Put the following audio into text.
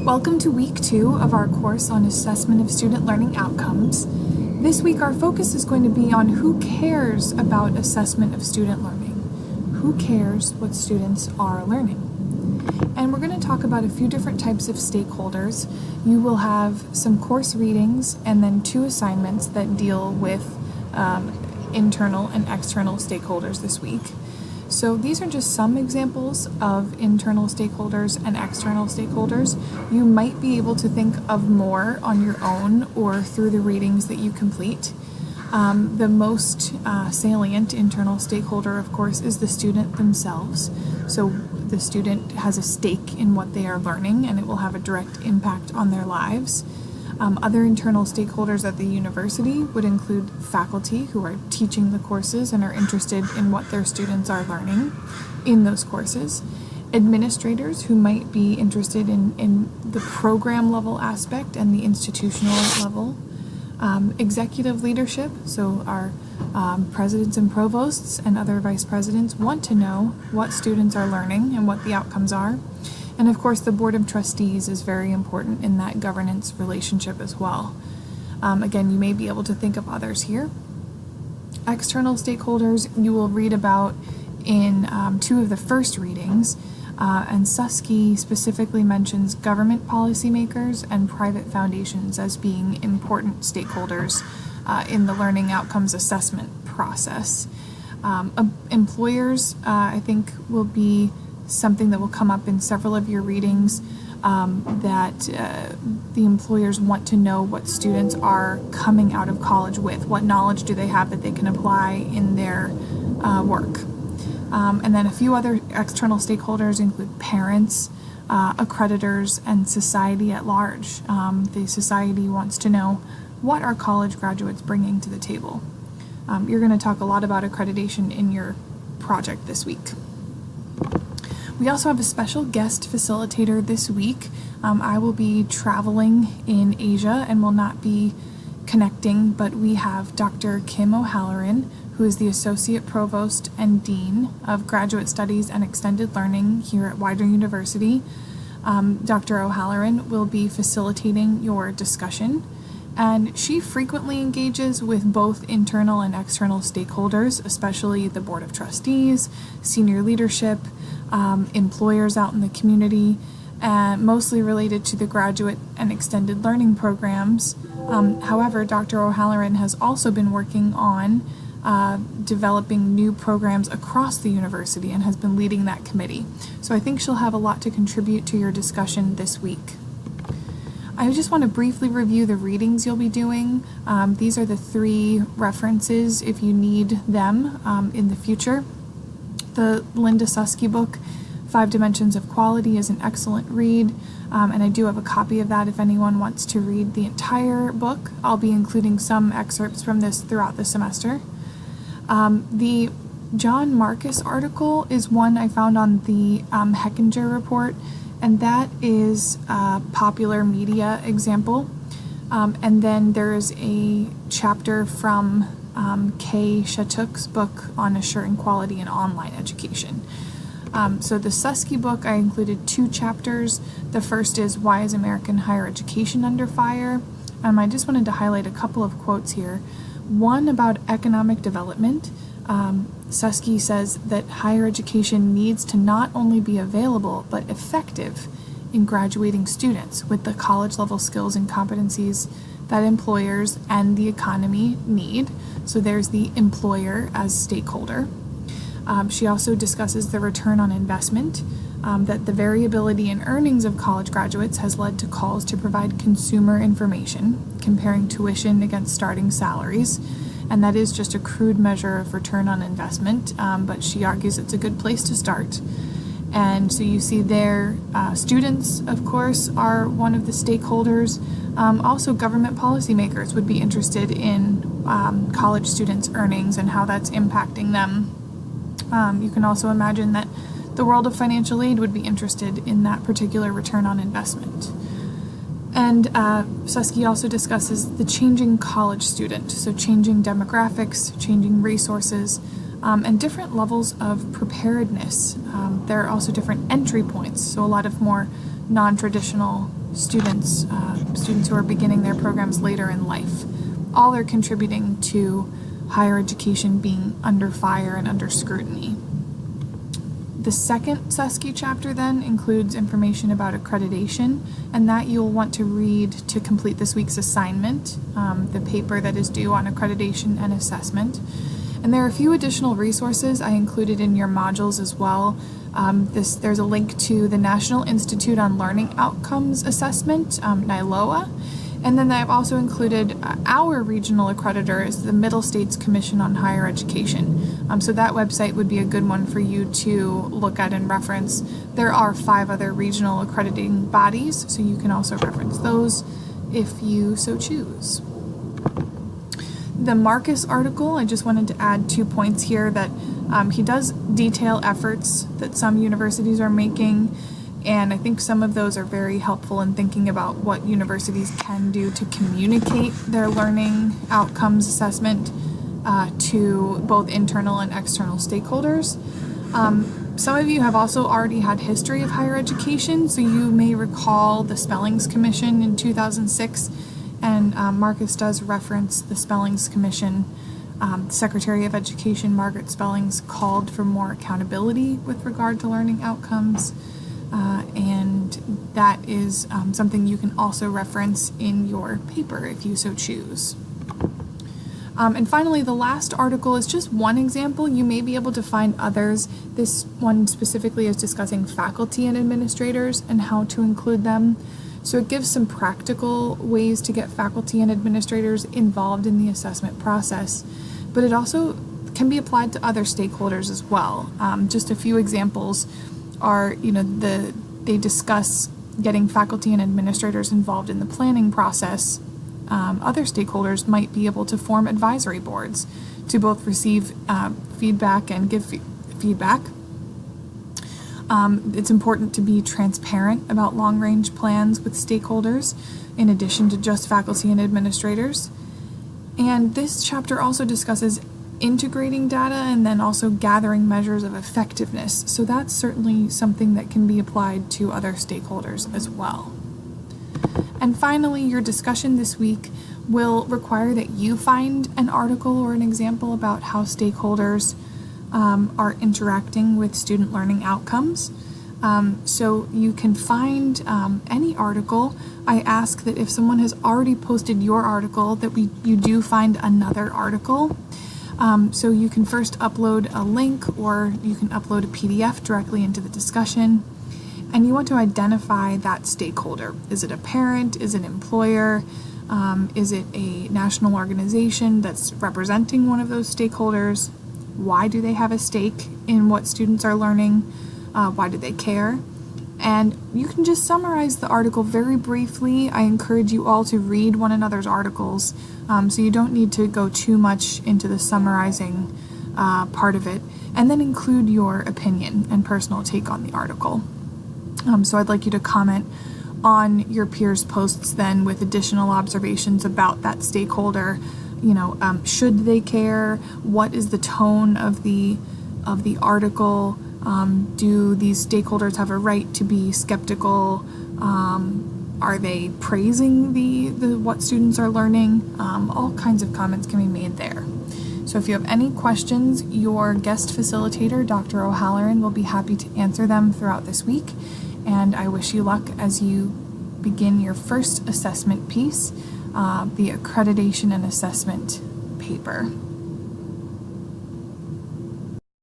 Welcome to week 2 of our course on assessment of student learning outcomes. This week our focus is going to be on who cares about assessment of student learning. Who cares what students are learning? And we're going to talk about a few different types of stakeholders. You will have some course readings and then 2 assignments that deal with internal and external stakeholders this week. So these are just some examples of internal stakeholders and external stakeholders. You might be able to think of more on your own or through the readings that you complete. The most salient internal stakeholder, of course, is the student themselves. So the student has a stake in what they are learning, and it will have a direct impact on their lives. Other internal stakeholders at the university would include faculty who are teaching the courses and are interested in what their students are learning in those courses. Administrators who might be interested in the program level aspect and the institutional level. Executive leadership, so our presidents and provosts and other vice presidents want to know what students are learning and what the outcomes are. And of course, the Board of Trustees is very important in that governance relationship as well. Again, you may be able to think of others here. External stakeholders you will read about in 2 of the first readings, and Susky specifically mentions government policymakers and private foundations as being important stakeholders in the learning outcomes assessment process. Employers, I think, will be something that will come up in several of your readings, that the employers want to know what students are coming out of college with. What knowledge do they have that they can apply in their work? And then a few other external stakeholders include parents, accreditors, and society at large. The society wants to know what are college graduates bringing to the table. You're going to talk a lot about accreditation in your project this week. We also have a special guest facilitator this week. I will be traveling in Asia and will not be connecting, but we have Dr. Kim O'Halloran, who is the Associate Provost and Dean of Graduate Studies and Extended Learning here at Widener University. Dr. O'Halloran will be facilitating your discussion, and she frequently engages with both internal and external stakeholders, especially the Board of Trustees, senior leadership, employers out in the community, mostly related to the graduate and extended learning programs. However, Dr. O'Halloran has also been working on developing new programs across the university and has been leading that committee. So I think she'll have a lot to contribute to your discussion this week. I just want to briefly review the readings you'll be doing. These are the 3 references if you need them in the future. The Linda Susky book, 5 Dimensions of Quality, is an excellent read, and I do have a copy of that if anyone wants to read the entire book. I'll be including some excerpts from this throughout the semester. The John Marcus article is one I found on the Hechinger report, and that is a popular media example. And then there is a chapter from Kay Shatuk's book on assuring quality in online education. So the Susky book, I included 2 chapters. The first is Why is American Higher Education Under Fire? I just wanted to highlight a couple of quotes here. One about economic development. Susky says that higher education needs to not only be available, but effective in graduating students with the college level skills and competencies that employers and the economy need. So there's the employer as stakeholder. She also discusses the return on investment, that the variability in earnings of college graduates has led to calls to provide consumer information, comparing tuition against starting salaries. And that is just a crude measure of return on investment, but she argues it's a good place to start. And so you see there, students, of course, are one of the stakeholders. Also, government policymakers would be interested in college students' earnings and how that's impacting them. You can also imagine that the world of financial aid would be interested in that particular return on investment. And Susky also discusses the changing college student, so changing demographics, changing resources, and different levels of preparedness. There are also different entry points, so a lot of more non-traditional students who are beginning their programs later in life. All are contributing to higher education being under fire and under scrutiny. The second SESCI chapter then includes information about accreditation, and that you'll want to read to complete this week's assignment, the paper that is due on accreditation and assessment. And there are a few additional resources I included in your modules as well. There's a link to the National Institute on Learning Outcomes Assessment, NILOA. And then I've also included our regional accreditor is the Middle States Commission on Higher Education. So that website would be a good one for you to look at and reference. There are 5 other regional accrediting bodies, so you can also reference those if you so choose. The Marcus article, I just wanted to add 2 points here that he does detail efforts that some universities are making, and I think some of those are very helpful in thinking about what universities can do to communicate their learning outcomes assessment to both internal and external stakeholders. Some of you have also already had history of higher education, so you may recall the Spellings Commission in 2006, and Marcus does reference the Spellings Commission. Secretary of Education Margaret Spellings called for more accountability with regard to learning outcomes, and that is something you can also reference in your paper if you so choose. And finally, the last article is just one example. You may be able to find others. This one specifically is discussing faculty and administrators and how to include them. So it gives some practical ways to get faculty and administrators involved in the assessment process, but it also can be applied to other stakeholders as well. Just a few examples are, they discuss getting faculty and administrators involved in the planning process. Other stakeholders might be able to form advisory boards to both receive feedback and give feedback. It's important to be transparent about long-range plans with stakeholders, in addition to just faculty and administrators. And this chapter also discusses integrating data and then also gathering measures of effectiveness. So that's certainly something that can be applied to other stakeholders as well. And finally, your discussion this week will require that you find an article or an example about how stakeholders are interacting with student learning outcomes. So you can find any article. I ask that if someone has already posted your article, that you do find another article. So you can first upload a link, or you can upload a PDF directly into the discussion. And you want to identify that stakeholder. Is it a parent? Is it an employer? Is it a national organization that's representing one of those stakeholders? Why do they have a stake in what students are learning? Why do they care? And you can just summarize the article very briefly. I encourage you all to read one another's articles, so you don't need to go too much into the summarizing part of it, and then include your opinion and personal take on the article. So I'd like you to comment on your peers' posts then with additional observations about that stakeholder. Should they care? What is the tone of the article? Do these stakeholders have a right to be skeptical? Are they praising the what students are learning? All kinds of comments can be made there. So if you have any questions, your guest facilitator, Dr. O'Halloran, will be happy to answer them throughout this week. And I wish you luck as you begin your first assessment piece, the accreditation and assessment paper.